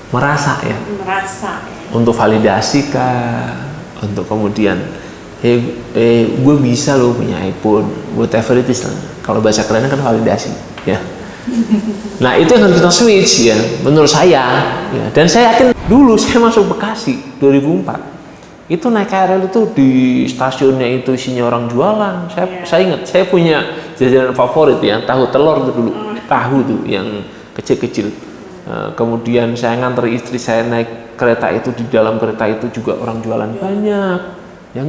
merasa ya. Merasa ya. Untuk validasi kah, untuk kemudian gue bisa loh punya iPhone, whatever it is lah. Kalau bahasa kerennya kan validasi ya. Nah itu yang harus kita switch ya, menurut saya ya. Dan saya yakin dulu saya masuk Bekasi 2004 itu naik KRL itu di stasiunnya itu isinya orang jualan. Saya ingat saya punya jajanan favorit ya, tahu telur itu dulu, tahu tuh yang kecil-kecil. Kemudian saya nganter istri saya naik kereta itu, di dalam kereta itu juga orang jualan banyak. Yang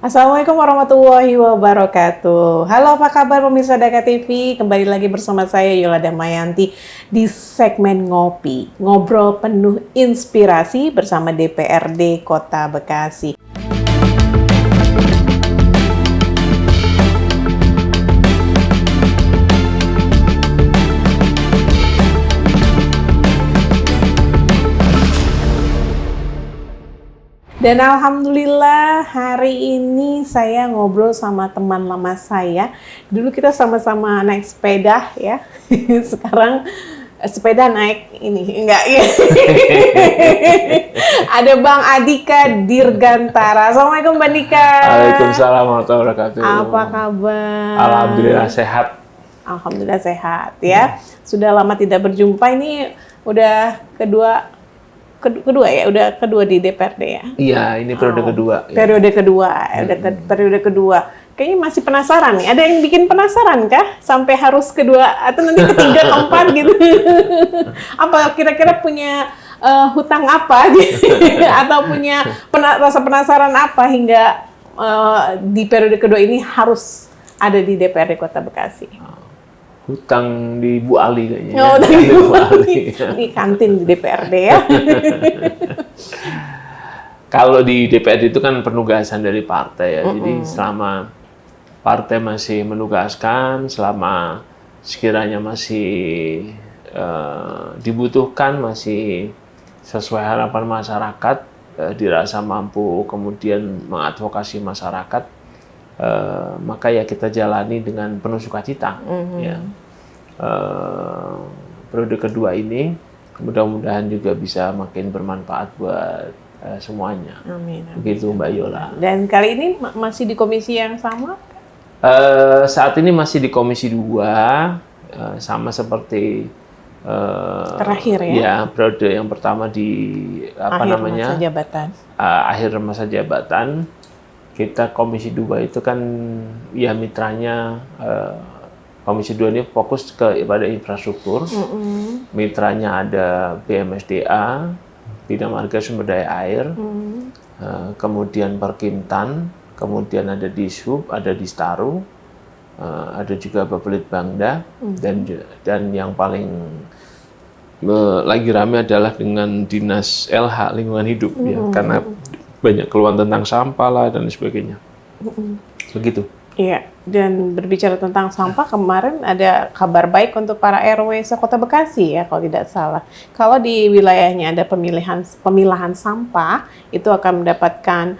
Assalamualaikum warahmatullahi wabarakatuh. Halo, apa kabar pemirsa Daka TV? Kembali lagi bersama saya Yola Damayanti di segmen Ngopi, ngobrol penuh inspirasi bersama DPRD Kota Bekasi. Dan alhamdulillah hari ini saya ngobrol sama teman lama saya. Dulu kita sama-sama naik sepeda ya. Sekarang sepeda naik ini enggak ya. Ada Bang Andika Dirgantara. Assalamualaikum Bang Andika. Waalaikumsalam warahmatullahi wabarakatuh. Apa kabar? Alhamdulillah sehat. Alhamdulillah sehat ya. Sudah lama tidak berjumpa, ini udah kedua ya, udah kedua di DPRD ya? Iya, ini periode kedua. Periode kedua, udah periode kedua. Kayaknya masih penasaran nih. Ada yang bikin penasaran kah? Sampai harus kedua atau nanti ketiga, keempat gitu? Apa kira-kira punya hutang apa? Atau punya rasa penasaran apa hingga di periode kedua ini harus ada di DPRD Kota Bekasi? Hutang di Bu Ali kayaknya. Oh, di Bu Ali. Di kantin di DPRD ya. Kalau di DPRD itu kan penugasan dari partai ya. Jadi selama partai masih menugaskan, selama sekiranya masih dibutuhkan, masih sesuai harapan masyarakat, dirasa mampu kemudian mengadvokasi masyarakat, maka ya kita jalani dengan penuh sukacita. Ya. Periode kedua ini mudah-mudahan juga bisa makin bermanfaat buat semuanya. Amin. Begitu Mbak Yola. Dan kali ini masih di komisi yang sama? Saat ini masih di Komisi 2, sama seperti terakhir ya? Ya, periode yang pertama di Masa jabatan. Akhir masa jabatan. Kita Komisi 2 itu kan ya mitranya, Komisi 2 ini fokus pada infrastruktur. Mitranya ada BMSDA, Bina Marga Sumber Daya Air, kemudian Perkintan, kemudian ada Dishub, ada Distaru, ada juga Bapelitbangda, dan yang paling lagi ramai adalah dengan Dinas LH Lingkungan Hidup ya, karena banyak keluhan tentang sampah lah dan sebagainya. Begitu. Iya, dan berbicara tentang sampah, kemarin ada kabar baik untuk para RW se-Kota Bekasi ya, kalau tidak salah. Kalau di wilayahnya ada pemilahan sampah, itu akan mendapatkan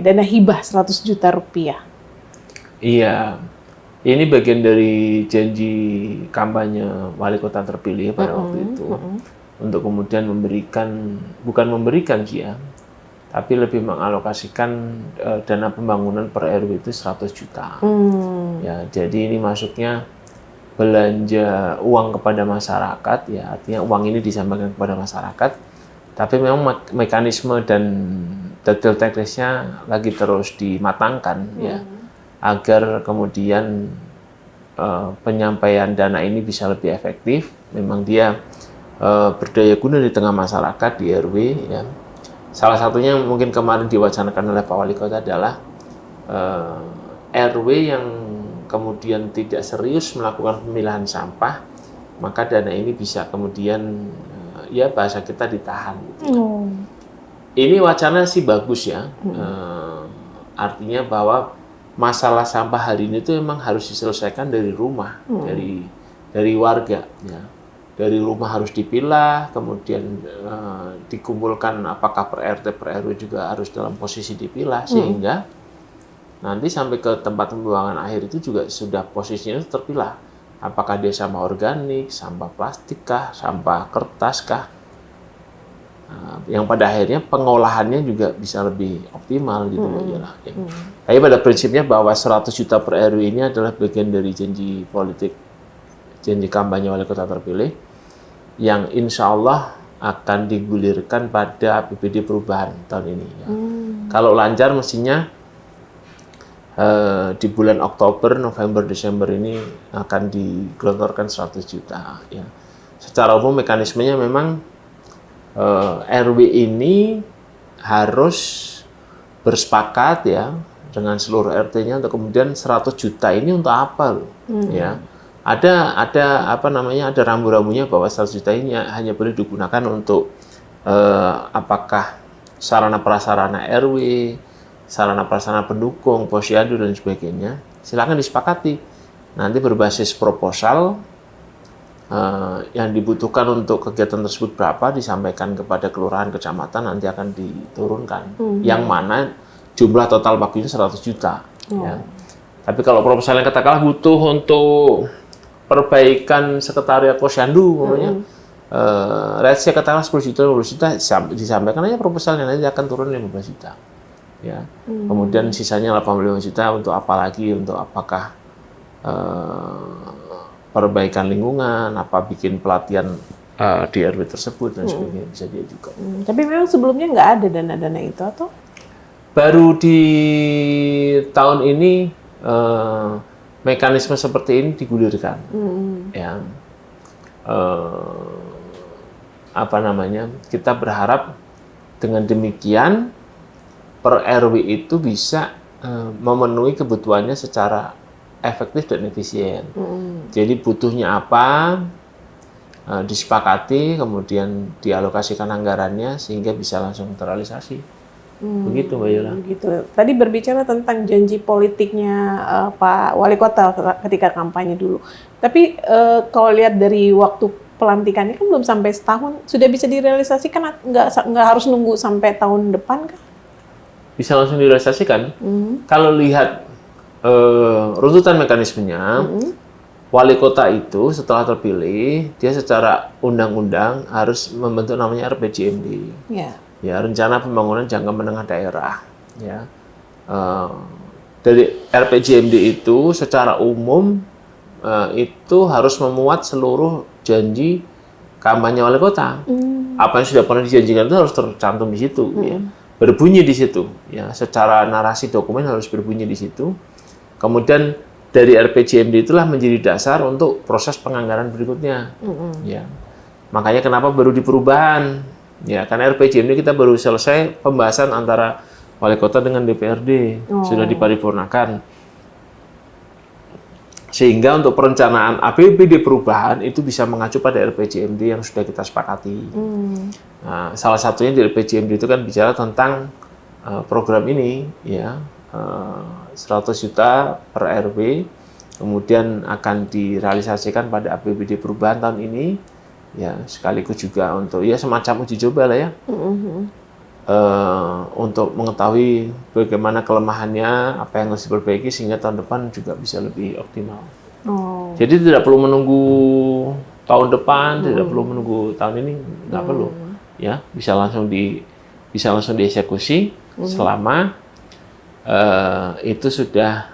dana hibah 100 juta rupiah. Iya, ini bagian dari janji kampanye wali kota terpilih pada waktu itu. Untuk kemudian bukan memberikan sih ya, tapi lebih mengalokasikan dana pembangunan per RW itu 100 juta. Ya, jadi ini masuknya belanja uang kepada masyarakat, ya artinya uang ini disampaikan kepada masyarakat, tapi memang mekanisme dan detail teknisnya lagi terus dimatangkan ya, agar kemudian penyampaian dana ini bisa lebih efektif. Memang dia berdaya guna di tengah masyarakat di RW ya. Salah satunya mungkin kemarin diwacanakan oleh Pak Wali Kota adalah RW yang kemudian tidak serius melakukan pemilahan sampah, maka dana ini bisa kemudian ya bahasa kita ditahan gitu. Ini wacana sih bagus ya. Artinya bahwa masalah sampah hari ini itu memang harus diselesaikan dari rumah, dari warga ya. dari rumah harus dipilah, kemudian dikumpulkan apakah per RT per RW juga harus dalam posisi dipilah, sehingga nanti sampai ke tempat pembuangan akhir itu juga sudah posisinya terpilah. Apakah dia sampah organik, sampah plastik kah, sampah kertas kah, yang pada akhirnya pengolahannya juga bisa lebih optimal gitu lah. Ya. Tapi pada prinsipnya bahwa 100 juta per RW ini adalah bagian dari janji politik, janji kampanye wali kota terpilih yang insya Allah akan digulirkan pada APBD perubahan tahun ini. Ya. Kalau lancar mestinya di bulan Oktober, November, Desember ini akan digelontorkan 100 juta. Ya. Secara umum mekanismenya memang RW ini harus bersepakat ya dengan seluruh RT-nya untuk kemudian 100 juta ini untuk apa loh ya. Ada apa namanya, ada rambu-rambunya bahwa 100 juta ini hanya boleh digunakan untuk apakah sarana prasarana RW, sarana prasarana pendukung, posyandu dan sebagainya. Silakan disepakati. Nanti berbasis proposal yang dibutuhkan untuk kegiatan tersebut berapa disampaikan kepada kelurahan, kecamatan, nanti akan diturunkan. Yang mana jumlah total bakunya 100 juta. Ya. Tapi kalau proposal yang katakanlah butuh untuk perbaikan sekretariat posyandu, namanya, ratio katakanlah 10 juta, 20 juta, disampaikan aja proposalnya, nanti akan turun 15 juta. Ya. Kemudian sisanya 85 juta untuk apa lagi, untuk apakah perbaikan lingkungan, apa bikin pelatihan di RW tersebut dan sebagainya bisa diajukan. Tapi memang sebelumnya nggak ada dana-dana itu atau? Baru di tahun ini mekanisme seperti ini digulirkan. Ya, apa namanya? Kita berharap dengan demikian per RW itu bisa memenuhi kebutuhannya secara efektif dan efisien. Jadi butuhnya apa, disepakati, kemudian dialokasikan anggarannya sehingga bisa langsung terrealisasi. Begitu Mbak Yola. Begitu. Tadi berbicara tentang janji politiknya Pak Wali Kota ketika kampanye dulu. Tapi kalau lihat dari waktu pelantikannya kan belum sampai setahun, sudah bisa direalisasikan? Nggak harus nunggu sampai tahun depan kah? Bisa langsung direalisasikan. Kalau lihat runtutan mekanismenya, wali kota itu setelah terpilih, dia secara undang-undang harus membentuk namanya RPJMD. Ya, rencana pembangunan jangka menengah daerah. Ya, dari RPJMD itu secara umum itu harus memuat seluruh janji kampanye wali kota. Apa yang sudah pernah dijanjikan itu harus tercantum di situ. Ya. Berbunyi di situ. Ya, secara narasi dokumen harus berbunyi di situ. Kemudian dari RPJMD itulah menjadi dasar untuk proses penganggaran berikutnya. Ya. Makanya kenapa baru di perubahan? Ya, karena RPJMD kita baru selesai pembahasan antara wali kota dengan DPRD, sudah diparipurnakan. Sehingga untuk perencanaan APBD perubahan itu bisa mengacu pada RPJMD yang sudah kita sepakati. Nah, salah satunya di RPJMD itu kan bicara tentang program ini, ya. 100 juta per RW, kemudian akan direalisasikan pada APBD perubahan tahun ini, ya sekaligus juga untuk ya semacam uji coba lah ya, untuk mengetahui bagaimana kelemahannya, apa yang harus diperbaiki sehingga tahun depan juga bisa lebih optimal. Jadi tidak perlu menunggu tahun depan, tidak perlu menunggu tahun ini, nggak perlu, ya bisa langsung dieksekusi selama itu sudah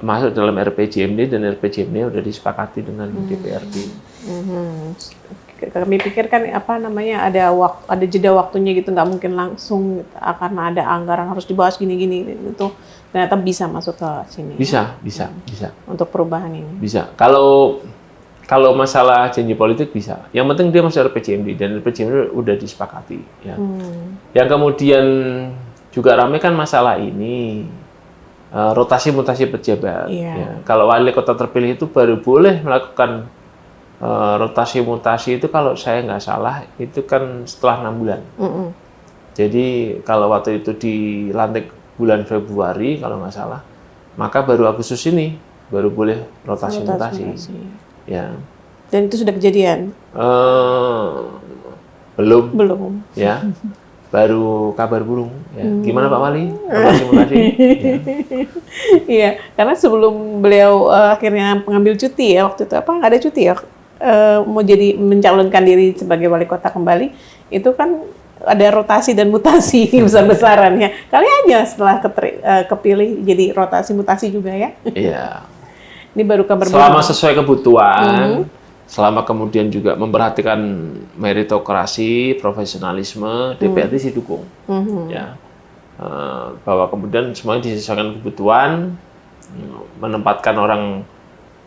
masuk dalam RPJMD dan RPJMD sudah disepakati dengan DPRD. Kami pikirkan apa namanya ada jeda waktunya gitu, nggak mungkin langsung karena ada anggaran harus dibahas gini-gini gitu. Ternyata bisa masuk ke sini. Bisa. Untuk perubahan ini. Bisa. Kalau masalah janji politik bisa. Yang penting dia masuk RPJMD dan RPJMD udah disepakati. Ya. Yang kemudian juga ramai kan masalah ini rotasi mutasi pejabat. Ya. Kalau wali kota terpilih itu baru boleh melakukan rotasi mutasi itu kalau saya nggak salah itu kan setelah 6 bulan. Jadi kalau waktu itu dilantik bulan Februari kalau nggak salah, maka baru Agustus ini baru boleh rotasi mutasi. Ya. Dan itu sudah kejadian? Belum. Ya. Baru kabar burung. Ya. Gimana Pak Wali? Terima kasih. Iya, karena sebelum beliau akhirnya mengambil cuti ya waktu itu, apa nggak ada cuti ya, mau jadi mencalonkan diri sebagai wali kota kembali, itu kan ada rotasi dan mutasi besar-besaran ya. Kali aja setelah kepilih jadi rotasi mutasi juga ya. Iya. Ini baru kabar selama sesuai kebutuhan, selama kemudian juga memperhatikan meritokrasi, profesionalisme, DPRD sih dukung. Ya. Bahwa kemudian semuanya disesuaikan kebutuhan, menempatkan orang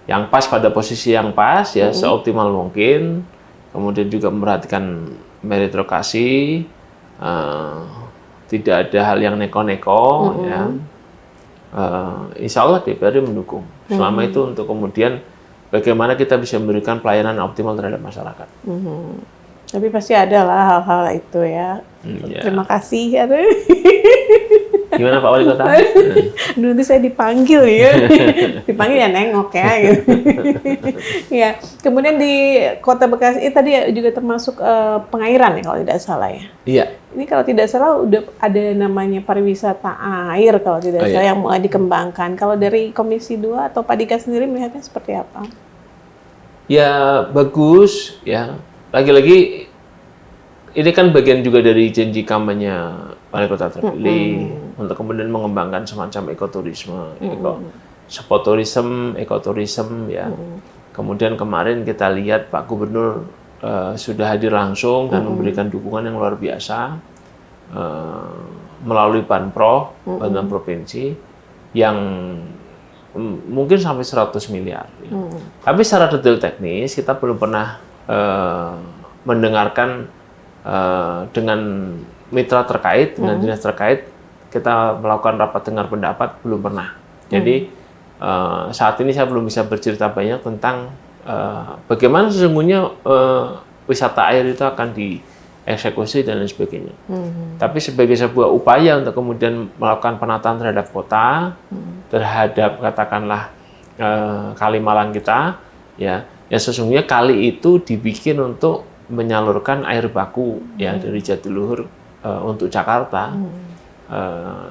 yang pas pada posisi yang pas ya seoptimal mungkin, kemudian juga memperhatikan meritokrasi, tidak ada hal yang neko-neko ya. Insya Allah DPRD mendukung. Selama itu untuk kemudian bagaimana kita bisa memberikan pelayanan optimal terhadap masyarakat. Tapi pasti ada lah hal-hal itu ya. Terima kasih. Gimana Pak Wali Kota? Dulu nanti saya dipanggil ya. Dipanggil ya nengok ya. Gitu. Ya. Kemudian di Kota Bekasi tadi juga termasuk pengairan ya kalau tidak salah ya. Iya. Ini kalau tidak salah udah ada namanya pariwisata air kalau tidak salah yang mau dikembangkan. Kalau dari Komisi 2 atau Pak Dika sendiri melihatnya seperti apa? Ya bagus ya. Lagi-lagi ini kan bagian juga dari janji kampanye wali kota terpilih untuk kemudian mengembangkan semacam ekoturisme, ekoturism ya. Kemudian kemarin kita lihat Pak Gubernur sudah hadir langsung dan memberikan dukungan yang luar biasa melalui Banpro, Bantuan Provinsi yang mungkin sampai 100 miliar. Ya. Tapi secara detail teknis kita belum pernah mendengarkan dengan mitra terkait, dengan dinas terkait, kita melakukan rapat dengar pendapat, belum pernah. Jadi saat ini saya belum bisa bercerita banyak tentang bagaimana sesungguhnya wisata air itu akan dieksekusi dan lain sebagainya. Tapi sebagai sebuah upaya untuk kemudian melakukan penataan terhadap kota, terhadap katakanlah Kalimalang kita, ya sesungguhnya kali itu dibikin untuk menyalurkan air baku ya dari Jatiluhur untuk Jakarta.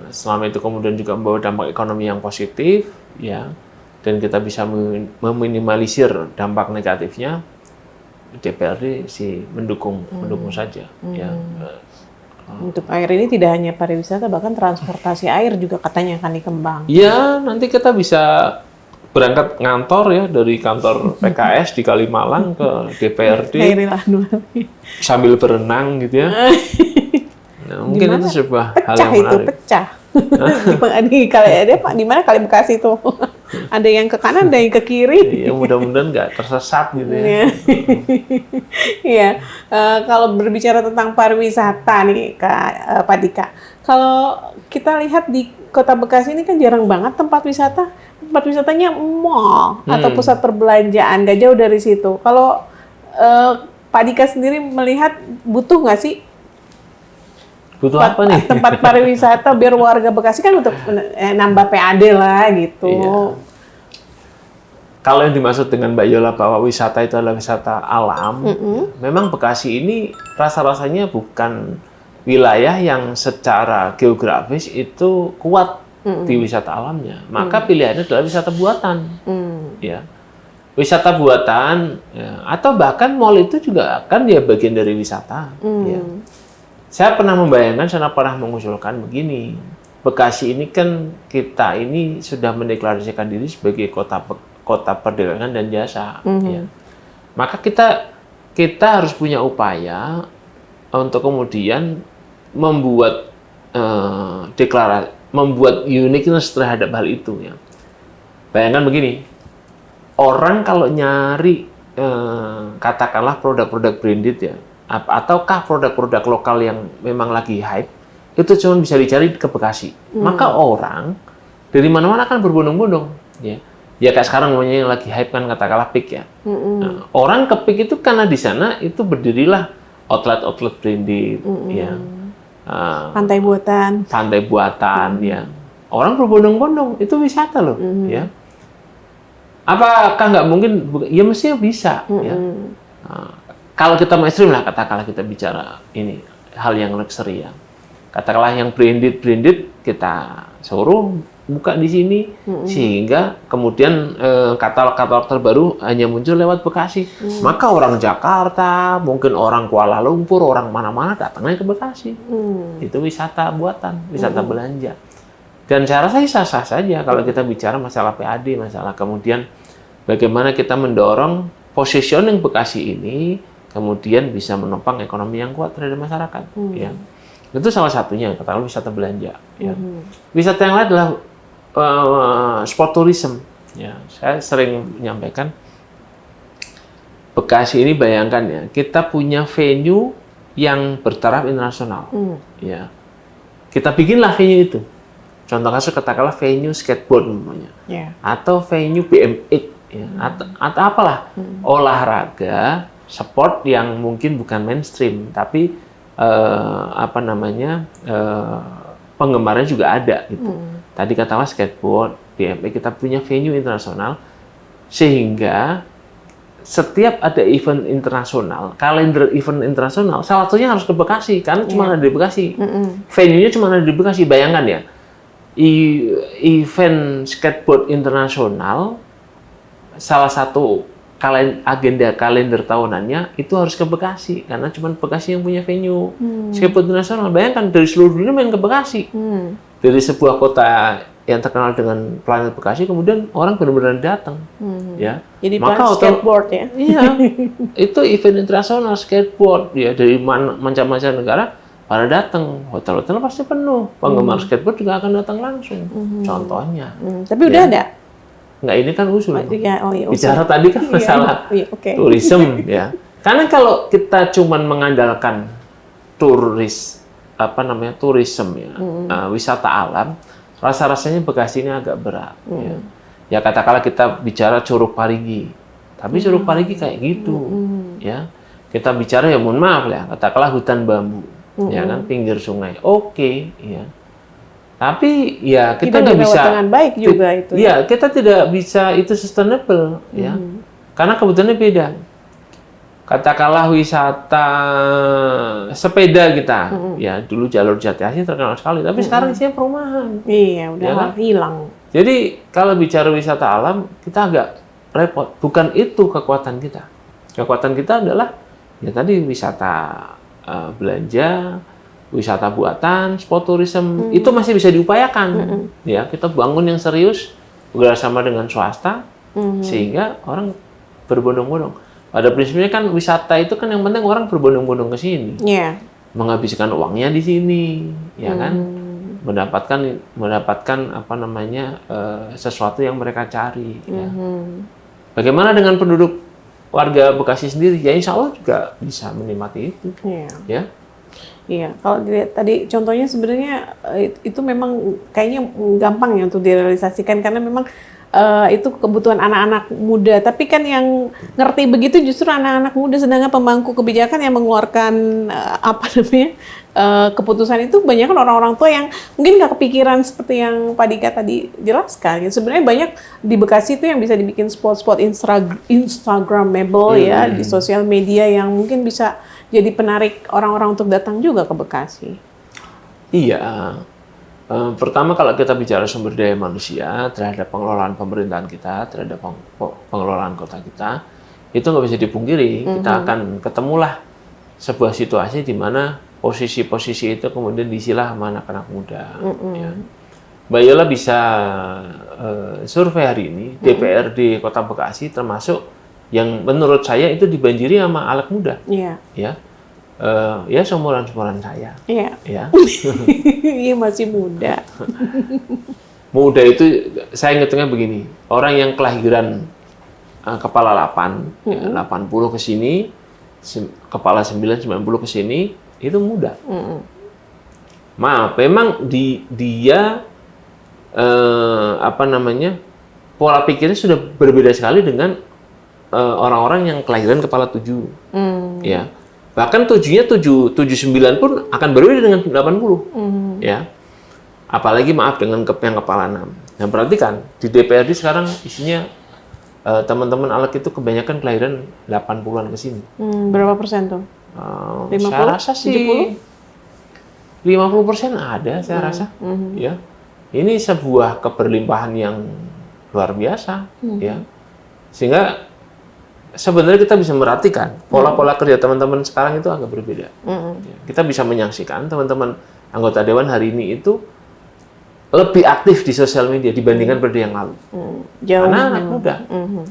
Selama itu kemudian juga membawa dampak ekonomi yang positif ya, dan kita bisa meminimalisir dampak negatifnya. DPRD sih mendukung saja ya. Untuk air ini tidak hanya pariwisata, bahkan transportasi air juga katanya akan dikembang. Ya, nanti kita bisa berangkat ngantor ya dari kantor PKS di Kalimalang ke DPRD sambil berenang gitu ya. Nah, mungkin dimana? Itu sebuah hal yang menarik. Pecah. Di mana Kali Bekasi itu? Ada yang ke kanan, ada yang ke kiri. Ya, mudah-mudahan nggak tersesat gitu ya. Iya. Kalau berbicara tentang pariwisata nih, Pak Dika, kalau kita lihat di Kota Bekasi ini kan jarang banget tempat wisata. Tempat wisatanya mall atau pusat perbelanjaan, nggak jauh dari situ. Kalau Pak Dika sendiri melihat butuh nggak sih butuh apa nih? Tempat pariwisata biar warga Bekasi kan untuk nambah PAD lah gitu. Iya. Kalau yang dimaksud dengan Mbak Yola bahwa wisata itu adalah wisata alam, memang Bekasi ini rasa-rasanya bukan wilayah yang secara geografis itu kuat di wisata alamnya. Maka pilihannya adalah wisata buatan. Ya. Wisata buatan ya, atau bahkan mall itu juga kan dia bagian dari wisata. Ya. Saya pernah membayangkan, saya pernah mengusulkan begini, Bekasi ini kan kita ini sudah mendeklarasikan diri sebagai kota perdagangan dan jasa. Ya. Maka kita harus punya upaya untuk kemudian membuat membuat uniqueness terhadap hal itu. Ya. Bayangkan begini, orang kalau nyari katakanlah produk-produk branded ya, ataukah produk-produk lokal yang memang lagi hype, itu cuma bisa dicari ke Bekasi. Maka orang dari mana-mana kan berbondong-bondong. Ya. Ya kayak sekarang namanya yang lagi hype kan katakanlah PIK ya. Nah, orang ke PIK itu karena di sana itu berdirilah outlet-outlet branded. Ya. Pantai buatan ya. Orang berbondong-bondong, itu wisata loh. Ya. Apakah nggak mungkin? Ya mestinya bisa. Ya. Nah, kalau kita mainstream lah, katakanlah kita bicara ini hal yang luxury ya. Katakanlah yang branded kita suruh buka di sini, sehingga kemudian katalog-katalog terbaru hanya muncul lewat Bekasi. Maka orang Jakarta, mungkin orang Kuala Lumpur, orang mana-mana datangnya ke Bekasi. Itu wisata buatan, wisata belanja. Dan saya rasa sah-sah saja kalau kita bicara masalah PAD, masalah kemudian bagaimana kita mendorong positioning Bekasi ini, kemudian bisa menopang ekonomi yang kuat terhadap masyarakat. Ya. Itu salah satunya, katakanlah wisata belanja. Ya. Wisata yang lain adalah sport tourism. Ya, saya sering menyampaikan Bekasi ini, bayangkan ya, kita punya venue yang bertaraf internasional. Ya, kita bikinlah venue itu. Contoh kasus katakanlah venue skateboard namanya, atau venue BMX, ya, atau apalah olahraga sport yang mungkin bukan mainstream, tapi penggemarnya juga ada gitu. Tadi katakanlah skateboard, BMX, kita punya venue internasional, sehingga setiap ada event internasional, kalender event internasional, salah satunya harus ke Bekasi, karena cuma ada di Bekasi. Venue-nya cuma ada di Bekasi. Bayangkan ya, event skateboard internasional, salah satu agenda kalender tahunannya itu harus ke Bekasi, karena cuma Bekasi yang punya venue skateboard internasional. Bayangkan dari seluruh dunia main ke Bekasi. Dari sebuah kota yang terkenal dengan planet Bekasi, kemudian orang benar-benar datang, ya. Jadi maka hotel skateboard ya. Iya, itu event internasional skateboard ya, dari macam-macam negara pada datang. Hotel-hotel pasti penuh. Penggemar skateboard juga akan datang langsung. Contohnya. Tapi udah ada. Nggak, ini kan usul. Usul. Bicara tadi kan masalah tourism ya. Karena kalau kita cuman mengandalkan tourism ya, wisata alam, rasa-rasanya Bekasi ini agak berat. Ya katakanlah kita bicara Curug Parigi, tapi Curug Parigi kayak gitu, ya. Kita bicara ya mohon maaf ya, katakanlah hutan bambu, ya kan, pinggir sungai, oke, ya. Tapi ya kita nggak bisa dengan baik juga itu. Ya, kita tidak bisa itu sustainable, ya, karena kebutuhannya beda. Katakanlah wisata sepeda kita, ya dulu jalur Jati Asih terkenal sekali, tapi sekarang isinya perumahan. Iya, udah ya kan? Hilang. Jadi kalau bicara wisata alam, kita agak repot. Bukan itu kekuatan kita. Kekuatan kita adalah ya tadi wisata belanja, wisata buatan, sport tourism, itu masih bisa diupayakan. Ya, kita bangun yang serius bekerjasama dengan swasta, sehingga orang berbondong-bondong. Pada prinsipnya kan wisata itu kan yang penting orang berbondong-bondong ke sini, menghabiskan uangnya di sini, ya kan, mendapatkan sesuatu yang mereka cari. Ya. Bagaimana dengan penduduk warga Bekasi sendiri? Ya insya Allah juga bisa menikmati itu. Ya. Iya, kalau dilihat tadi contohnya sebenarnya itu memang kayaknya gampang ya untuk direalisasikan karena memang itu kebutuhan anak-anak muda. Tapi kan yang ngerti begitu justru anak-anak muda, sedangkan pemangku kebijakan yang mengeluarkan keputusan itu banyak kan orang-orang tua yang mungkin nggak kepikiran seperti yang Pak Dika tadi jelaskan. Ya, sebenarnya banyak di Bekasi itu yang bisa dibikin spot-spot Instagramable ya di sosial media yang mungkin bisa jadi penarik orang-orang untuk datang juga ke Bekasi. Iya. Pertama kalau kita bicara sumber daya manusia terhadap pengelolaan pemerintahan kita, terhadap pengelolaan kota kita, itu nggak bisa dipungkiri. Kita akan ketemulah sebuah situasi di mana posisi-posisi itu kemudian diisilah sama anak-anak muda. Ya. Mbak Yola bisa survei hari ini, DPRD Kota Bekasi termasuk yang menurut saya itu dibanjiri sama anak muda. Iya. Ya. Ya seumuran-seumuran saya. Iya. Ya. Iya masih muda. Muda itu saya ngitungnya begini, orang yang kelahiran kepala 8, 80 ke sini, kepala 9, 90 ke sini, itu muda. Maaf, memang dia pola pikirnya sudah berbeda sekali dengan orang-orang yang kelahiran kepala 7. Ya. Bahkan 79 pun akan berbeda dengan 80. Ya. Apalagi maaf dengan yang kepala 6. Nah, perhatikan di DPRD sekarang isinya teman-teman ALEK itu kebanyakan kelahiran 80-an ke sini. Berapa persen tuh? 50? Saya rasa sih 50% ada, saya rasa. Ya. Ini sebuah keberlimpahan yang luar biasa, ya. Sehingga sebenarnya kita bisa merhatikan pola-pola kerja teman-teman sekarang itu agak berbeda. Ya, kita bisa menyaksikan teman-teman anggota dewan hari ini itu lebih aktif di sosial media dibandingkan pada yang lalu. Jauh. Karena anak muda.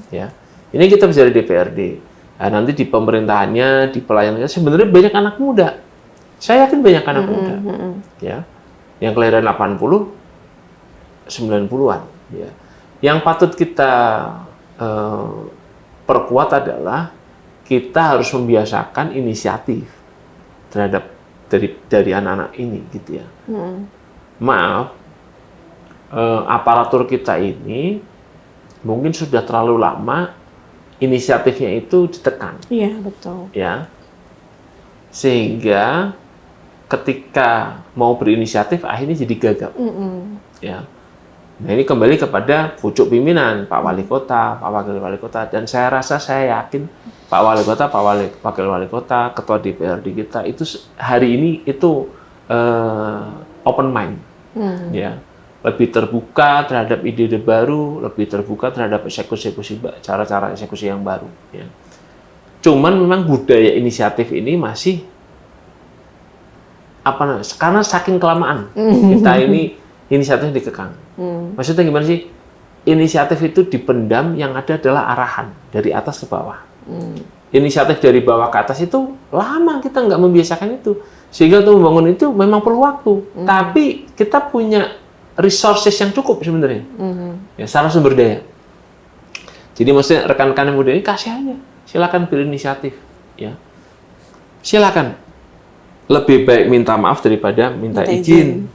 Ya. Ini kita bisa di DPRD. Nah, nanti di pemerintahannya, di pelayanannya sebenarnya banyak anak muda. Saya yakin banyak anak muda. Ya. Yang kelahiran 80, 90-an. Ya. Yang patut kita perkuat adalah kita harus membiasakan inisiatif terhadap dari anak-anak ini, gitu ya. Maaf, aparatur kita ini mungkin sudah terlalu lama inisiatifnya itu ditekan. Iya, betul. Ya, sehingga ketika mau berinisiatif akhirnya jadi gagap. Ya. Nah, ini kembali kepada pucuk pimpinan, Pak Wali Kota, Pak Wakil Wali Kota, dan saya yakin Pak Wali Kota, Pak Wakil Wali Kota, Ketua DPRD kita itu hari ini itu open mind, ya, lebih terbuka terhadap ide-ide baru, lebih terbuka terhadap cara-cara eksekusi yang baru. Ya. Cuman memang budaya inisiatif ini masih karena saking kelamaan kita ini inisiatif dikekang. Maksudnya gimana sih? Inisiatif itu dipendam, yang ada adalah arahan dari atas ke bawah. Inisiatif dari bawah ke atas itu lama kita nggak membiasakan itu, sehingga untuk membangun itu memang perlu waktu. Tapi kita punya resources yang cukup sebenarnya, ya, secara sumber daya. Jadi maksudnya rekan-rekan yang muda ini kasih aja, silakan berinisiatif, ya, silakan. Lebih baik minta maaf daripada minta izin.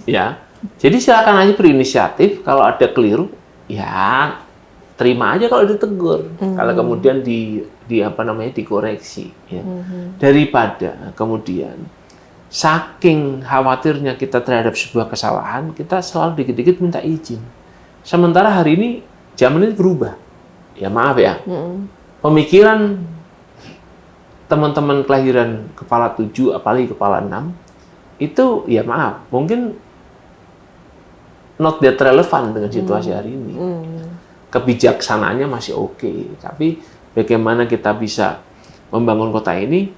Ya. Jadi silakan aja berinisiatif, kalau ada keliru, ya terima aja kalau ditegur. Kalau kemudian dikoreksi, ya. Daripada kemudian saking khawatirnya kita terhadap sebuah kesalahan, kita selalu dikit-dikit minta izin. Sementara hari ini zaman ini berubah. Ya maaf ya. Pemikiran teman-teman kelahiran kepala 7, apalagi kepala 6, itu ya maaf, mungkin not that relevan dengan situasi hari ini. Kebijaksanaannya masih oke, tapi bagaimana kita bisa membangun kota ini,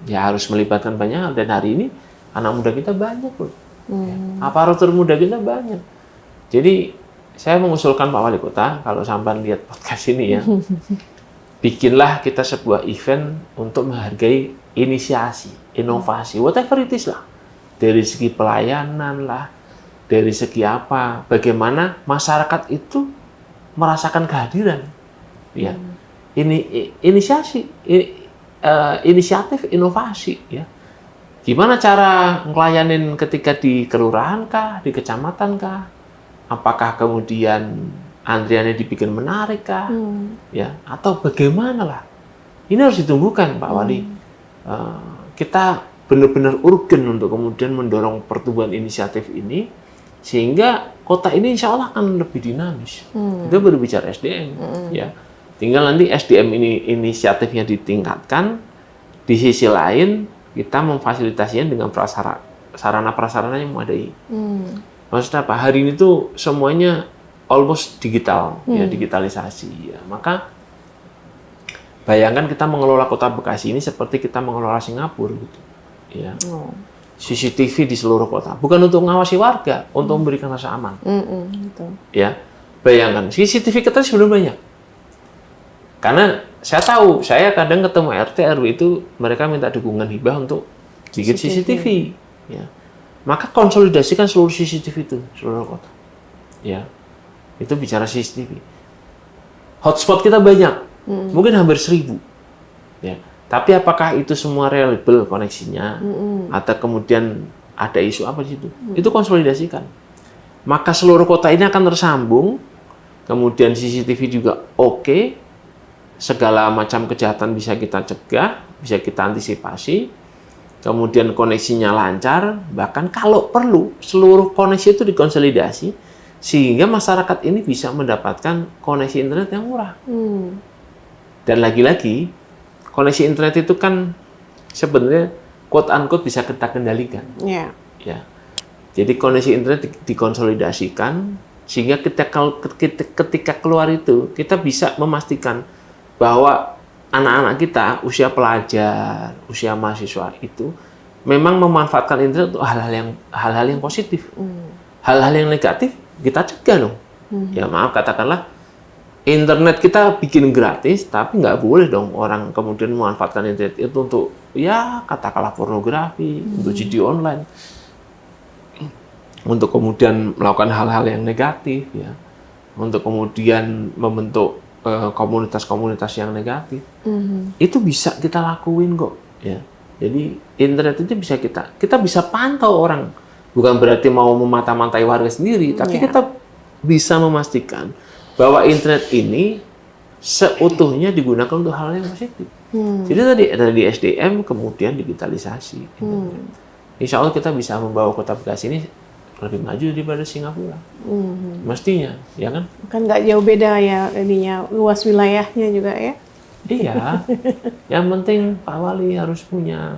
ya harus melibatkan banyak hal. Dan hari ini anak muda kita banyak loh, aparatur muda kita banyak. Jadi saya mengusulkan Pak Wali Kota, kalau sampai lihat podcast ini ya, bikinlah kita sebuah event untuk menghargai inisiasi, inovasi, whatever it is lah, dari segi pelayanan lah, dari segi apa, bagaimana masyarakat itu merasakan kehadiran, ya, inisiatif inovasi, ya, gimana cara ngelayanin ketika di kelurahan kah, di kecamatan kah, apakah kemudian antriannya dibikin menarik kah, ya, atau bagaimana lah, ini harus ditumbuhkan Pak Wali, kita benar-benar urgen untuk kemudian mendorong pertumbuhan inisiatif ini. Sehingga kota ini insya Allah akan lebih dinamis. Kita berbicara SDM, ya. Tinggal nanti SDM ini inisiatifnya ditingkatkan. Di sisi lain kita memfasilitasinya dengan sarana-prasarana yang memadai. Maksudnya apa? Hari ini tuh semuanya almost digital, ya, digitalisasi. Ya. Maka bayangkan kita mengelola kota Bekasi ini seperti kita mengelola Singapura, gitu. Ya. CCTV di seluruh kota, bukan untuk mengawasi warga, untuk memberikan rasa aman. Betul. Ya, bayangkan CCTV kita sudah banyak. Karena saya tahu, saya kadang ketemu RT RW itu mereka minta dukungan hibah untuk bikin CCTV. Ya, maka konsolidasikan seluruh CCTV itu seluruh kota. Ya, itu bicara CCTV. Hotspot kita banyak, mungkin hampir 1000. Ya. Tapi apakah itu semua reliable koneksinya? Atau kemudian ada isu apa di situ? Itu konsolidasikan. Maka seluruh kota ini akan tersambung, kemudian CCTV juga oke, segala macam kejahatan bisa kita cegah, bisa kita antisipasi, kemudian koneksinya lancar, bahkan kalau perlu seluruh koneksi itu dikonsolidasi, sehingga masyarakat ini bisa mendapatkan koneksi internet yang murah. Dan lagi-lagi, koneksi internet itu kan sebenarnya quote-unquote bisa kita kendalikan. Ya. Ya. Jadi koneksi internet dikonsolidasikan, sehingga ketika keluar itu, kita bisa memastikan bahwa anak-anak kita, usia pelajar, usia mahasiswa itu, memang memanfaatkan internet untuk hal-hal yang positif. Hal-hal yang negatif, kita cegah dong. Ya maaf, katakanlah, internet kita bikin gratis, tapi nggak boleh dong orang kemudian memanfaatkan internet itu untuk, ya katakanlah pornografi, untuk judi online, untuk kemudian melakukan hal-hal yang negatif, ya, untuk kemudian membentuk komunitas-komunitas yang negatif. Itu bisa kita lakuin kok, ya. Jadi internet itu bisa kita bisa pantau orang, bukan berarti mau memata-matai warga sendiri, tapi kita bisa memastikan bahwa internet ini seutuhnya digunakan untuk hal yang positif. Jadi tadi SDM, kemudian digitalisasi. Insya Allah kita bisa membawa Kota Bekasi ini lebih maju daripada Singapura. Mestinya, ya kan? Kan nggak jauh beda ya ininya, luas wilayahnya juga ya. Iya. Yang penting Pak Wali harus punya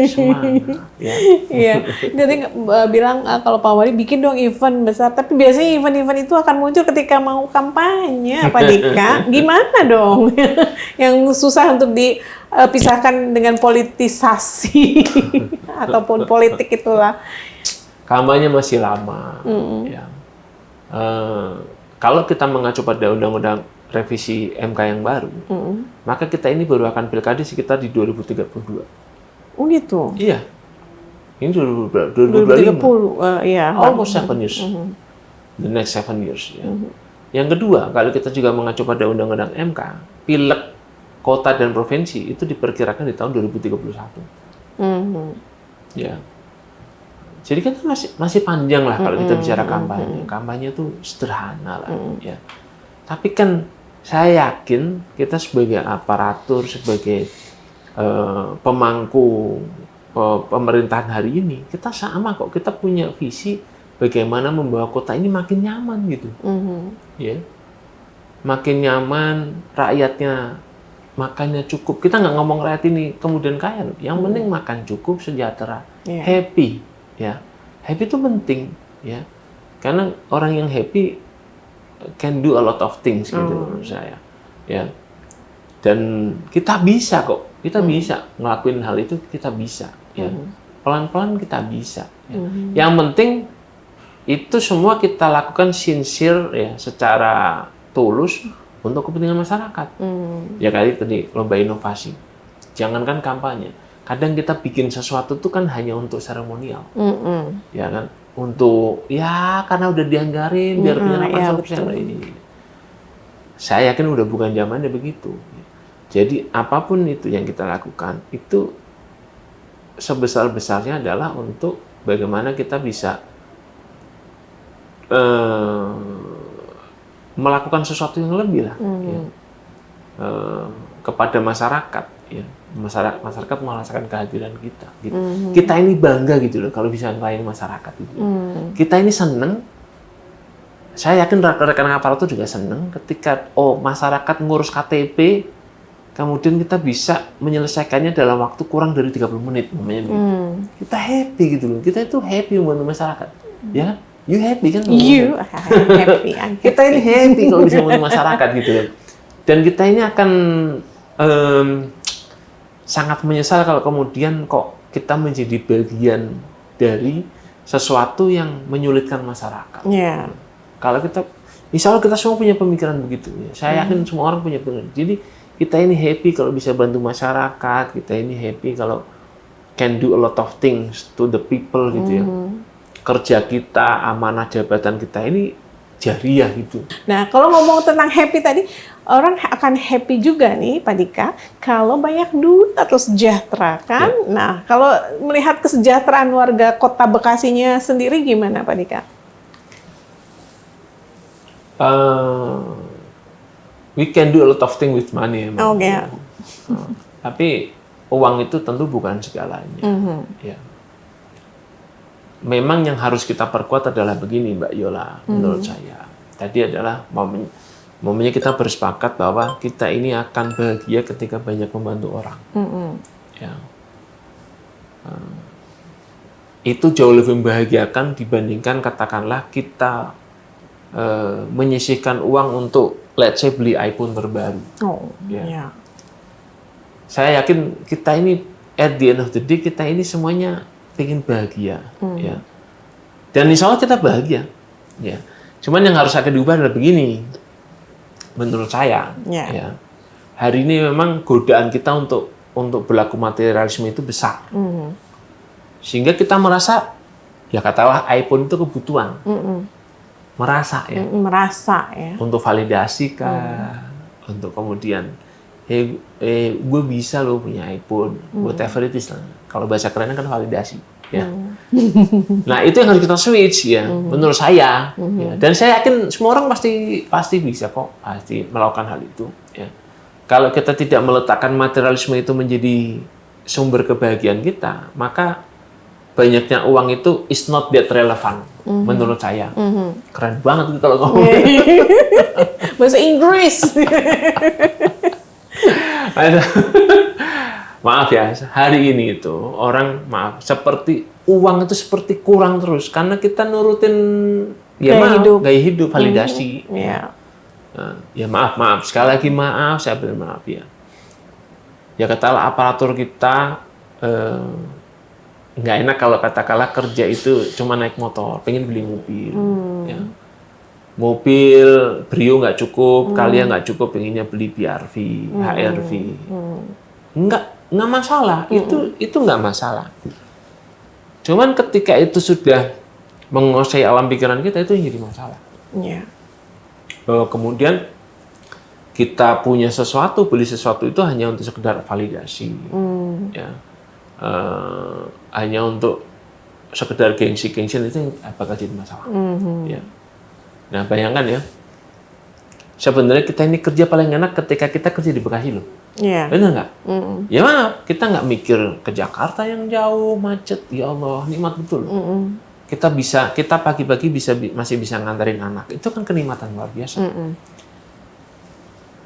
semangat. Ya. Iya, jadi bilang kalau Pak Wali bikin dong event besar, tapi biasanya event-event itu akan muncul ketika mau kampanye, Pak Dika. Gimana dong? Yang susah untuk dipisahkan dengan politisasi ataupun politik itulah. Kampanye masih lama. Ya. Kalau kita mengacu pada undang-undang revisi MK yang baru, maka kita ini baru akan pilkada sekitar di 2032. Oh gitu? Iya. Ini 2025. Iya. Almost 7 years. The next 7 years. Ya. Yang kedua, kalau kita juga mengacu pada undang-undang MK, pileg kota dan provinsi itu diperkirakan di tahun 2031. Ya. Jadi kan masih panjang lah kalau kita bicara kampanye. Kampanye itu sederhana lah. Ya. Tapi kan saya yakin kita sebagai aparatur, sebagai pemangku pemerintahan hari ini, kita sama kok, kita punya visi bagaimana membawa kota ini makin nyaman gitu, ya, makin nyaman, rakyatnya makannya cukup. Kita nggak ngomong rakyat ini kemudian kaya, yang penting makan cukup, sejahtera, happy, ya, happy itu penting, ya, karena orang yang happy can do a lot of things gitu menurut saya, ya. Dan kita bisa kok, kita bisa ngelakuin hal itu, kita bisa, ya. Pelan-pelan kita bisa. Ya. Yang penting itu semua kita lakukan sincere, ya, secara tulus untuk kepentingan masyarakat. Ya kayak tadi lomba inovasi, jangankan kampanye, kadang kita bikin sesuatu itu kan hanya untuk seremonial, ya kan, untuk ya karena udah dianggarin biar penyerapan ini. Saya yakin udah bukan zamannya begitu. Jadi apapun itu yang kita lakukan, itu sebesar-besarnya adalah untuk bagaimana kita bisa melakukan sesuatu yang lebih lah, ya, kepada masyarakat. Ya. Masyarakat merasakan kehadiran kita. Gitu. Kita ini bangga gitu loh kalau bisa melayani masyarakat. Gitu. Kita ini seneng. Saya yakin rekan-rekan aparatur juga seneng ketika masyarakat ngurus KTP. Kemudian kita bisa menyelesaikannya dalam waktu kurang dari 30 menit. Kita happy gitu loh. Kita itu happy membantu masyarakat. Ya, you happy kan? You happy. Kita ini happy kalau bisa membantu masyarakat gitu loh. Dan kita ini akan sangat menyesal kalau kemudian kok kita menjadi bagian dari sesuatu yang menyulitkan masyarakat. Yeah. Kalau kita, insya Allah kita semua punya pemikiran begitu. Ya. Saya yakin semua orang punya pemikiran. Jadi kita ini happy kalau bisa bantu masyarakat, kita ini happy kalau can do a lot of things to the people gitu ya. Kerja kita, amanah jabatan kita ini jariah gitu. Nah, kalau ngomong tentang happy tadi, orang akan happy juga nih, Pak Dika, kalau banyak duit atau sejahtera kan? Ya. Nah, kalau melihat kesejahteraan warga Kota Bekasinya sendiri gimana, Pak Dika? We can do a lot of things with money. Oke. Tapi uang itu tentu bukan segalanya. Ya. memang yang harus kita perkuat adalah begini Mbak Yola, menurut saya. Tadi adalah momennya kita bersepakat bahwa kita ini akan bahagia ketika banyak membantu orang. Ya. Itu jauh lebih membahagiakan dibandingkan katakanlah kita menyisihkan uang untuk let's say beli iPhone terbaru. Ya. Saya yakin kita ini at the end of the day kita ini semuanya ingin bahagia, ya. Dan insya Allah kita bahagia, ya. Cuman yang harus akan diubah adalah begini, menurut saya, ya. Hari ini memang godaan kita untuk berlaku materialisme itu besar, sehingga kita merasa, ya katakanlah iPhone itu kebutuhan, merasa ya, untuk validasi kah, untuk kemudian, gue bisa loh punya iPhone, whatever it is lah. Kalau bahasa kerennya kan validasi, ya. Nah itu yang harus kita switch, ya, menurut saya. Ya. Dan saya yakin semua orang pasti bisa kok, pasti melakukan hal itu. Ya. Kalau kita tidak meletakkan materialisme itu menjadi sumber kebahagiaan kita, maka banyaknya uang itu is not that relevant, menurut saya. Keren banget kalau ngomong. Bahasa Inggris. Maaf ya, hari ini itu orang seperti uang itu seperti kurang terus karena kita nurutin gaya hidup validasi. Ya maaf sekali lagi maaf, saya bermaaf ya. Ya katakanlah aparatur kita nggak enak kalau katakanlah kerja itu cuma naik motor, pengen beli mobil. Ya. Mobil Brio nggak cukup, kalian nggak cukup, pengennya beli BRV, HRV. Nggak masalah, itu nggak masalah. Cuman ketika itu sudah menguasai alam pikiran kita, itu yang jadi masalah. Bahwa kemudian kita punya sesuatu, beli sesuatu itu hanya untuk sekedar validasi, ya, hanya untuk sekedar gengsi-gengsian, itu bakal jadi masalah. Ya. Nah bayangkan ya, sebenarnya kita ini kerja paling enak ketika kita kerja di Bekasi loh. Benar nggak? Ya maaf, kita nggak mikir ke Jakarta yang jauh, macet, ya Allah, nikmat betul. Kita pagi-pagi masih bisa nganterin anak, itu kan kenikmatan luar biasa.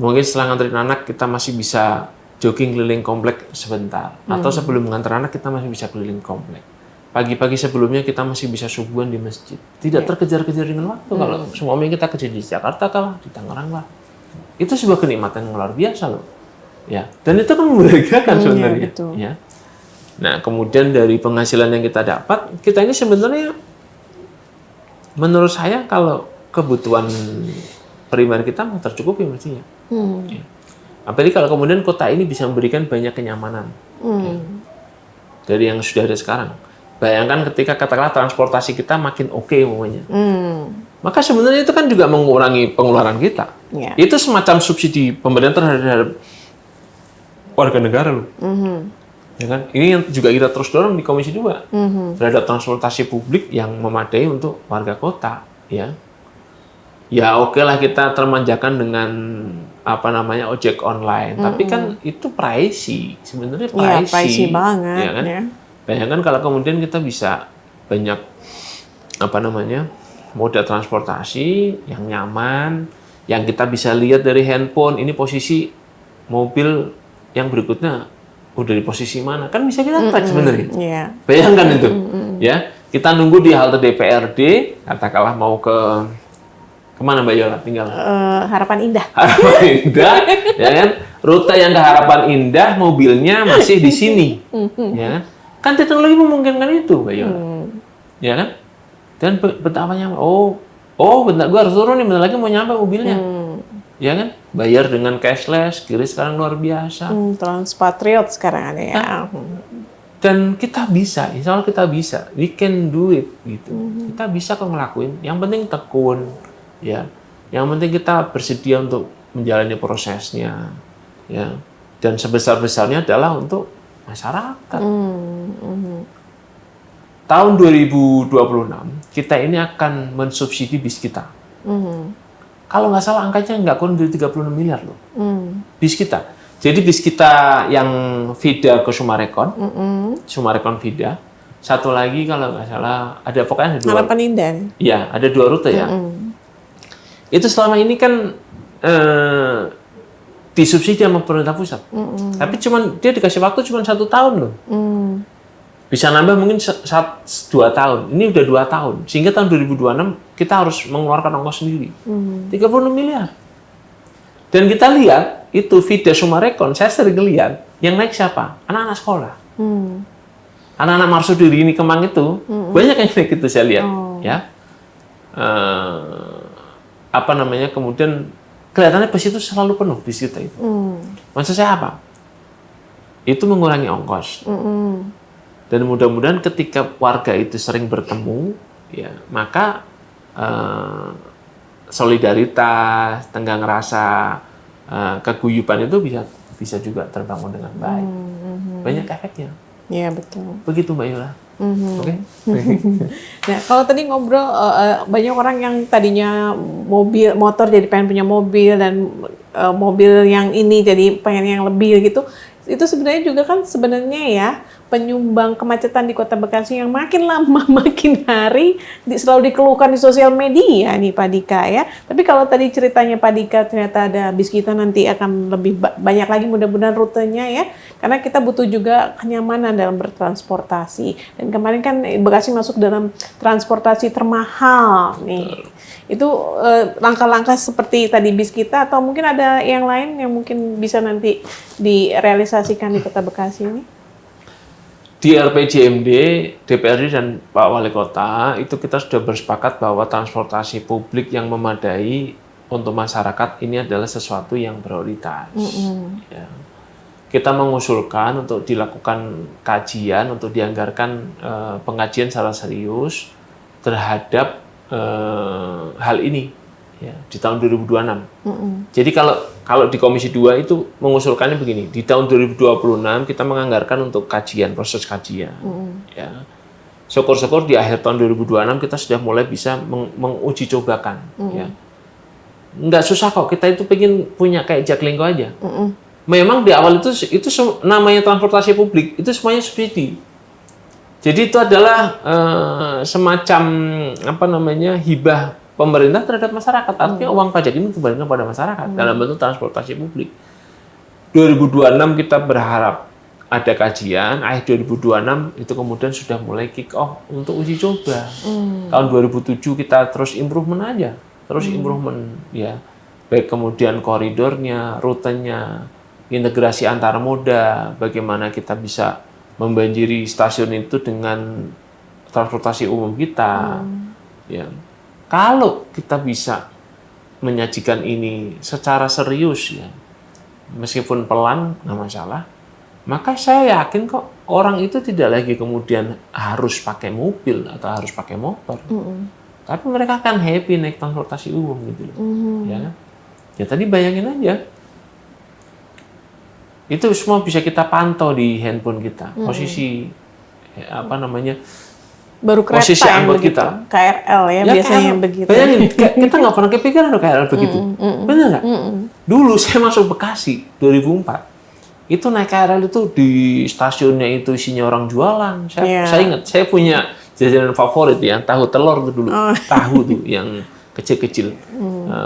Mungkin setelah nganterin anak, kita masih bisa jogging keliling komplek sebentar, atau sebelum nganter anak kita masih bisa keliling komplek. Pagi-pagi sebelumnya kita masih bisa subuhan di masjid, tidak terkejar-kejar dengan waktu. Kalau semuanya kita kerja di Jakarta kalah, di Tangerang lah, itu sebuah kenikmatan yang luar biasa loh. Ya, dan itu kan membahagiakan sebenarnya. Ya. Nah, kemudian dari penghasilan yang kita dapat, kita ini sebenarnya, menurut saya kalau kebutuhan primer kita mau tercukupi mestinya. Ya. Apalagi kalau kemudian kota ini bisa memberikan banyak kenyamanan ya, dari yang sudah ada sekarang. Bayangkan ketika katakanlah transportasi kita makin oke umumnya, maka sebenarnya itu kan juga mengurangi pengeluaran kita. Itu semacam subsidi pemerintah terhadap warga negara loh. Ya kan? Ini yang juga kita terus dorong di Komisi 2 terhadap transportasi publik yang memadai untuk warga kota, ya. Ya oke lah kita termanjakan dengan ojek online, tapi kan itu pricey, sebenarnya pricey banget, ya kan? Bayangkan kalau kemudian kita bisa banyak moda transportasi yang nyaman, yang kita bisa lihat dari handphone, ini posisi mobil yang berikutnya udah di posisi mana, kan bisa kita track sebenarnya. Bayangkan itu, ya. Kita nunggu di halte DPRD, katakanlah mau kemana Mbak Yola tinggal? Harapan Indah. Harapan Indah, ya kan? Rute yang ke Harapan Indah, mobilnya masih di sini, ya kan? Kan teknologi memungkinkan itu, Mbak Yola, ya kan? Dan betapa nyaman. Bentar, gue harus turun nih, bentar lagi mau nyampe mobilnya. Ya kan? Bayar dengan cashless, kiri sekarang luar biasa. Transpatriot sekarang ada ya. Dan kita bisa, insya Allah kita bisa. We can do it, gitu. Kita bisa kok ngelakuin. Yang penting tekun, ya. Yang penting kita bersedia untuk menjalani prosesnya, ya. Dan sebesar-besarnya adalah untuk masyarakat. Tahun 2026, kita ini akan mensubsidi bis kita. Kalau nggak salah angkanya nggak kurang dari 36 miliar loh. Bis kita. Jadi bis kita yang Vida ke Sumarekon, Sumarekon Vida, satu lagi kalau nggak salah ada pokoknya ada 2. Harapan Indah. Iya, ada 2 rute ya. Itu selama ini kan disubsidi sama pemerintah pusat. Tapi dia dikasih waktu cuma 1 tahun loh. Bisa nambah mungkin 2 tahun. Ini udah 2 tahun. Sehingga tahun 2026 kita harus mengeluarkan ongkos sendiri. 36 miliar. Dan kita lihat itu Vida Sumarekon, saya sering lihat yang naik siapa? Anak-anak sekolah. Anak-anak Marsudiri ini Kemang itu banyak yang naik itu saya lihat. Ya. Kemudian kelihatannya bus itu selalu penuh bis kita itu. Maksud saya apa? Itu mengurangi ongkos. Dan mudah-mudahan ketika warga itu sering bertemu, ya maka solidaritas, tenggang rasa, keguyuban itu bisa juga terbangun dengan baik. Banyak efeknya. Iya, betul. Begitu Mbak Yula. Oke. Nah, kalau tadi ngobrol banyak orang yang tadinya motor jadi pengen punya mobil, dan mobil yang ini jadi pengen yang lebih gitu. Itu sebenarnya juga kan sebenarnya ya penyumbang kemacetan di Kota Bekasi yang makin lama makin hari selalu dikeluhkan di sosial media nih Pak Dika ya. Tapi kalau tadi ceritanya Pak Dika ternyata ada bis kita nanti akan lebih banyak lagi mudah-mudahan rutenya ya. Karena kita butuh juga kenyamanan dalam bertransportasi. Dan kemarin kan Bekasi masuk dalam transportasi termahal nih. Itu langkah-langkah seperti tadi bis kita atau mungkin ada yang lain yang mungkin bisa nanti direalisasikan di Kota Bekasi ini? Di RPJMD, DPRD dan Pak Wali Kota itu kita sudah bersepakat bahwa transportasi publik yang memadai untuk masyarakat ini adalah sesuatu yang prioritas. Ya. Kita mengusulkan untuk dilakukan kajian, untuk dianggarkan pengajian secara serius terhadap hal ini ya, di tahun 2026. Jadi kalau di Komisi 2 itu mengusulkannya begini, di tahun 2026 kita menganggarkan untuk kajian, proses kajian. Ya. Syukur-syukur di akhir tahun 2026 kita sudah mulai bisa menguji cobakan. Ya. Nggak susah kok, kita itu pengen punya kayak Jaklingko aja. Memang di awal itu namanya transportasi publik, itu semuanya subsidi. Jadi itu adalah semacam hibah pemerintah terhadap masyarakat. Artinya uang pajak ini dikembalikan pada masyarakat dalam bentuk transportasi publik. 2026 kita berharap ada kajian, akhir 2026 itu kemudian sudah mulai kick off untuk uji coba. Tahun 2007 kita terus improvement aja, terus improvement ya. Baik kemudian koridornya, rutenya, integrasi antar moda, bagaimana kita bisa membanjiri stasiun itu dengan transportasi umum kita. Ya. Kalau kita bisa menyajikan ini secara serius ya, meskipun pelan nggak masalah, maka saya yakin kok orang itu tidak lagi kemudian harus pakai mobil atau harus pakai motor. Tapi mereka akan happy naik transportasi umum gitu loh. Ya tadi bayangin aja. Itu semua bisa kita pantau di handphone kita. Posisi baru kereta posisi yang angkot begitu. kita. KRL ya biasanya yang begitu. Bayangin, kita nggak pernah kepikiran ada KRL begitu. Benar nggak? Dulu saya masuk Bekasi 2004. Itu naik KRL itu di stasiunnya itu isinya orang jualan. Saya ingat, saya punya jajanan favorit ya, tahu telur itu dulu. Tahu tuh yang kecil-kecil.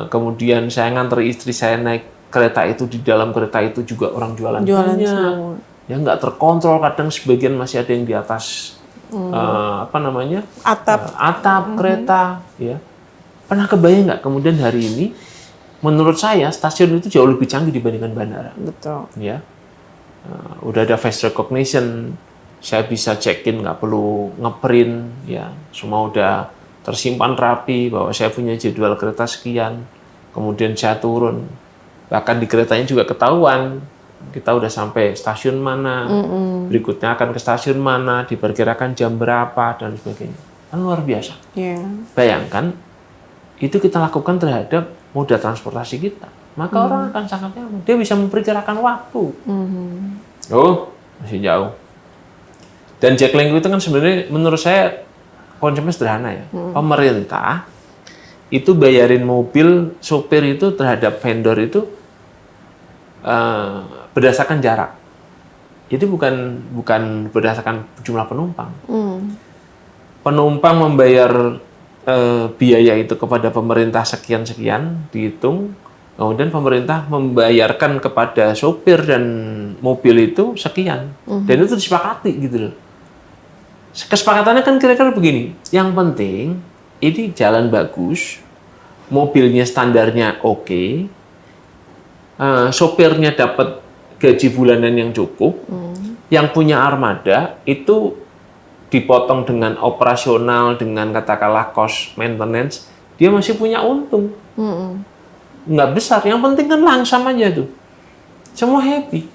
Kemudian saya nganter istri saya naik kereta itu, di dalam kereta itu juga orang jualan banyak. Ya nggak terkontrol, kadang sebagian masih ada yang di atas atap kereta. Ya, pernah kebayang nggak kemudian hari ini? Menurut saya stasiun itu jauh lebih canggih dibandingkan bandara. Betul. Ya, udah ada face recognition, saya bisa check-in nggak perlu ngeprint. Ya, semua udah tersimpan rapi bahwa saya punya jadwal kereta sekian. Kemudian saya turun. Bahkan di keretanya juga ketahuan kita udah sampai stasiun mana, berikutnya akan ke stasiun mana, diperkirakan jam berapa dan sebagainya. Kan luar biasa. Bayangkan itu kita lakukan terhadap moda transportasi kita, maka orang akan sangat nyaman. Dia bisa memperkirakan waktu. Oh, masih jauh. Dan Jaklingko itu kan sebenarnya menurut saya konsepnya sederhana ya. Pemerintah itu bayarin mobil sopir itu terhadap vendor itu berdasarkan jarak. Jadi bukan berdasarkan jumlah penumpang. penumpang membayar biaya itu kepada pemerintah sekian-sekian, dihitung, kemudian pemerintah membayarkan kepada sopir dan mobil itu sekian, dan itu disepakati gitu loh. Kesepakatannya kan kira-kira begini, yang penting ini jalan bagus, mobilnya standarnya oke, sopirnya dapat gaji bulanan yang cukup, yang punya armada itu dipotong dengan operasional, dengan katakanlah cost maintenance, dia masih punya untung. Nggak besar, yang penting kan langsam aja tuh. Semua happy.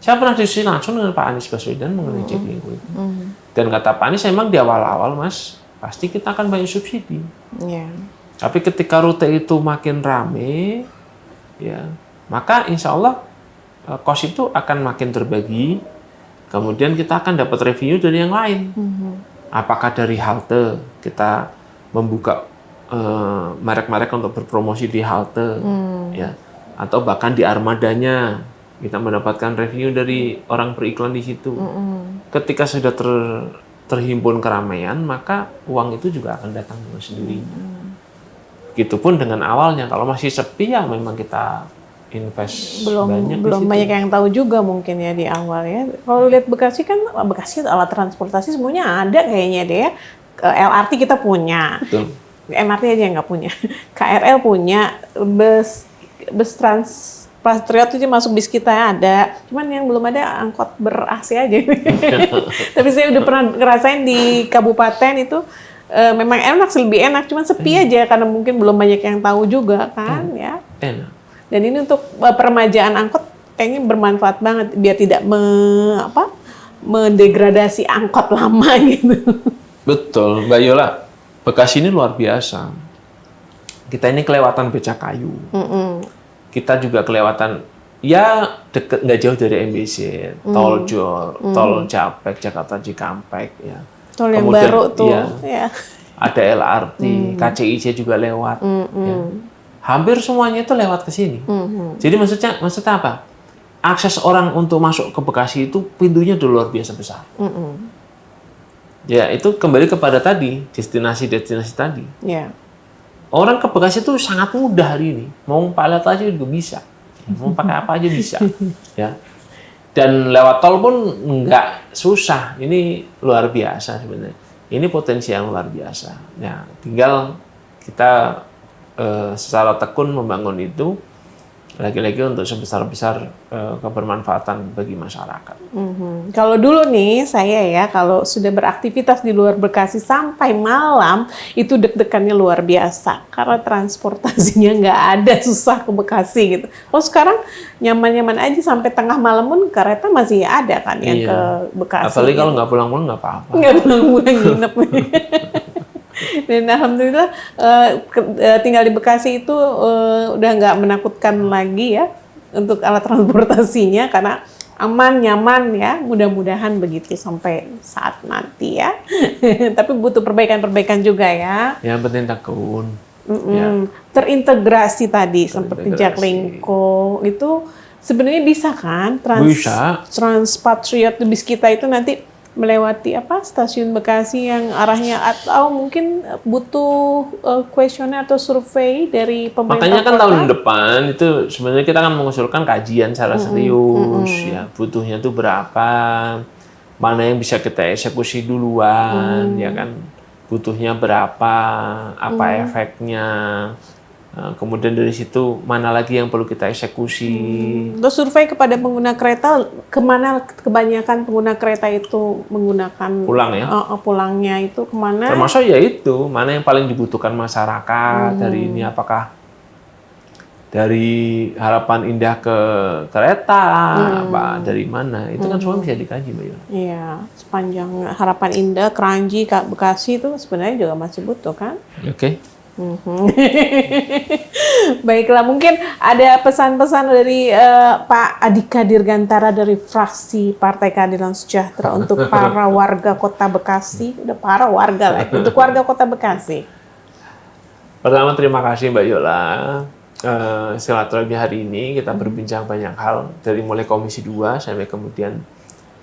Saya pernah diskusi langsung dengan Pak Anies Baswedan mengenai Jaklingko itu. Dan kata Pak Anies, memang di awal-awal Mas, pasti kita akan banyak subsidi. Tapi ketika rute itu makin rame, ya, maka insya Allah cost itu akan makin terbagi. Kemudian kita akan dapat revenue dari yang lain. Apakah dari halte kita membuka merek-merek untuk berpromosi di halte, ya, atau bahkan di armadanya kita mendapatkan revenue dari orang beriklan di situ. Ketika sudah terhimpun keramaian, maka uang itu juga akan datang dengan sendirinya. Begitupun dengan awalnya, kalau masih sepi ya memang kita invest banyak. Belum banyak yang tahu juga mungkin ya di awal ya. Kalau lihat Bekasi kan, Bekasi alat transportasi semuanya ada kayaknya deh ya. LRT kita punya. Betul. MRT aja yang nggak punya. KRL punya, bus Trans Patriot itu masuk bis kita ada. Cuman yang belum ada angkot ber-AC aja. Tapi saya udah pernah ngerasain di kabupaten itu memang enak, lebih enak. Cuman sepi aja karena mungkin belum banyak yang tahu juga kan ya. Enak. Dan ini untuk peremajaan angkot kayaknya bermanfaat banget biar tidak mendegradasi angkot lama gitu. Betul, Mbak Yola. Bekasi ini luar biasa. Kita ini kelewatan Becakayu. Kita juga kelewatan, ya deket, nggak jauh dari MBC, Tol Jor, Tol Japek, Jakarta Cikampek. Ya. Tol yang kemudian, baru tuh. Ya, ada LRT, KCIC juga lewat. Ya. Hampir semuanya itu lewat ke sini. Jadi maksudnya apa? Akses orang untuk masuk ke Bekasi itu pintunya udah luar biasa besar. Ya, itu kembali kepada tadi, destinasi-destinasi tadi. Orang ke Bekasi itu sangat mudah hari ini. Mau palet aja juga bisa. Mau pakai apa aja bisa. Ya. Dan lewat tol pun nggak susah. Ini luar biasa sebenarnya. Ini potensi yang luar biasa. Ya, tinggal kita secara tekun membangun itu, lagi-lagi untuk sebesar-besar kebermanfaatan bagi masyarakat. Kalau dulu nih saya ya, kalau sudah beraktivitas di luar Bekasi sampai malam, itu deg-degannya luar biasa. Karena transportasinya nggak ada, susah ke Bekasi gitu. Kalau sekarang nyaman-nyaman aja sampai tengah malam pun kereta masih ada kan yang ke Bekasi. Apalagi kalau nggak pulang-pulang nggak apa-apa. Nggak pulang-pulang nginep. Dan alhamdulillah tinggal di Bekasi itu udah nggak menakutkan lagi ya untuk alat transportasinya karena aman, nyaman ya, mudah-mudahan begitu sampai saat nanti ya. Tapi butuh perbaikan-perbaikan juga ya. Yang penting tekun. Ya. Terintegrasi tadi seperti Jaklingko itu sebenarnya bisa kan Transpatriot bis kita itu nanti melewati stasiun Bekasi yang arahnya, atau mungkin butuh kuesioner atau survei dari pemerintah. Makanya kan kota. Tahun depan itu sebenarnya kita akan mengusulkan kajian secara serius ya, butuhnya itu berapa, mana yang bisa kita eksekusi duluan ya kan, butuhnya berapa, apa efeknya. Kemudian dari situ mana lagi yang perlu kita eksekusi. Terus survei kepada pengguna kereta, kemana kebanyakan pengguna kereta itu menggunakan pulang ya? Pulangnya itu kemana? Termasuk ya itu, mana yang paling dibutuhkan masyarakat dari ini, apakah dari Harapan Indah ke kereta, apa dari mana? Itu kan semua bisa dikaji, Mbak Yola. Iya, sepanjang Harapan Indah, Kranji, Bekasi itu sebenarnya juga masih butuh kan? Oke. Baiklah, mungkin ada pesan-pesan dari Pak Adhika Dirgantara dari fraksi Partai Keadilan Sejahtera untuk para warga Kota Bekasi, udah para warga lah, untuk warga Kota Bekasi. Pertama, terima kasih Mbak Yola. Silaturahmi hari ini kita berbincang banyak hal, dari mulai Komisi 2 sampai kemudian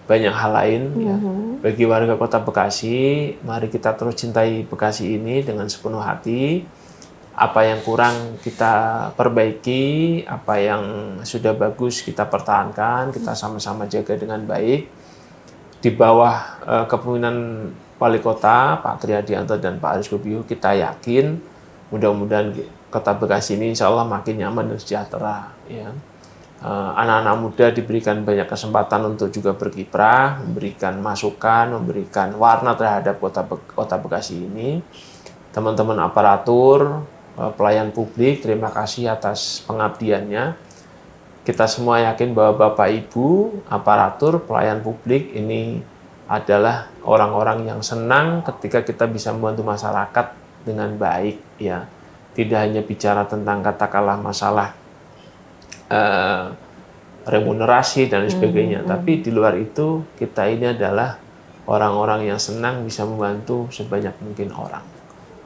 banyak hal lain. Ya. Bagi warga Kota Bekasi, mari kita terus cintai Bekasi ini dengan sepenuh hati. Apa yang kurang kita perbaiki, apa yang sudah bagus kita pertahankan, kita sama-sama jaga dengan baik. Di bawah kepemimpinan Wali Kota, Pak Triadianto dan Pak Aris Bubiu, kita yakin mudah-mudahan Kota Bekasi ini insya Allah makin nyaman dan sejahtera. Ya. Anak-anak muda diberikan banyak kesempatan untuk juga berkiprah, memberikan masukan, memberikan warna terhadap Kota Bekasi ini. Teman-teman aparatur, pelayan publik, terima kasih atas pengabdiannya. Kita semua yakin bahwa Bapak Ibu, aparatur, pelayan publik ini adalah orang-orang yang senang ketika kita bisa membantu masyarakat dengan baik. Ya. Tidak hanya bicara tentang katakanlah masalah remunerasi dan sebagainya, tapi di luar itu kita ini adalah orang-orang yang senang bisa membantu sebanyak mungkin orang.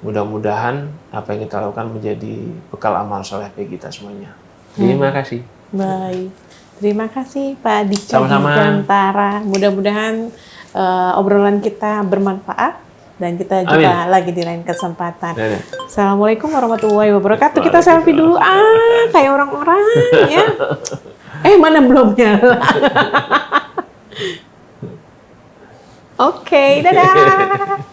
Mudah-mudahan apa yang kita lakukan menjadi bekal amal soleh bagi kita semuanya. Terima kasih. Baik, terima kasih Pak Dika Sama-sama. Digantara. Mudah-mudahan obrolan kita bermanfaat dan kita jumpa lagi di lain kesempatan. Assalamualaikum warahmatullahi wabarakatuh. Kita selfie dulu, kayak orang-orang ya. Mana belum nyala? Oke, dadah.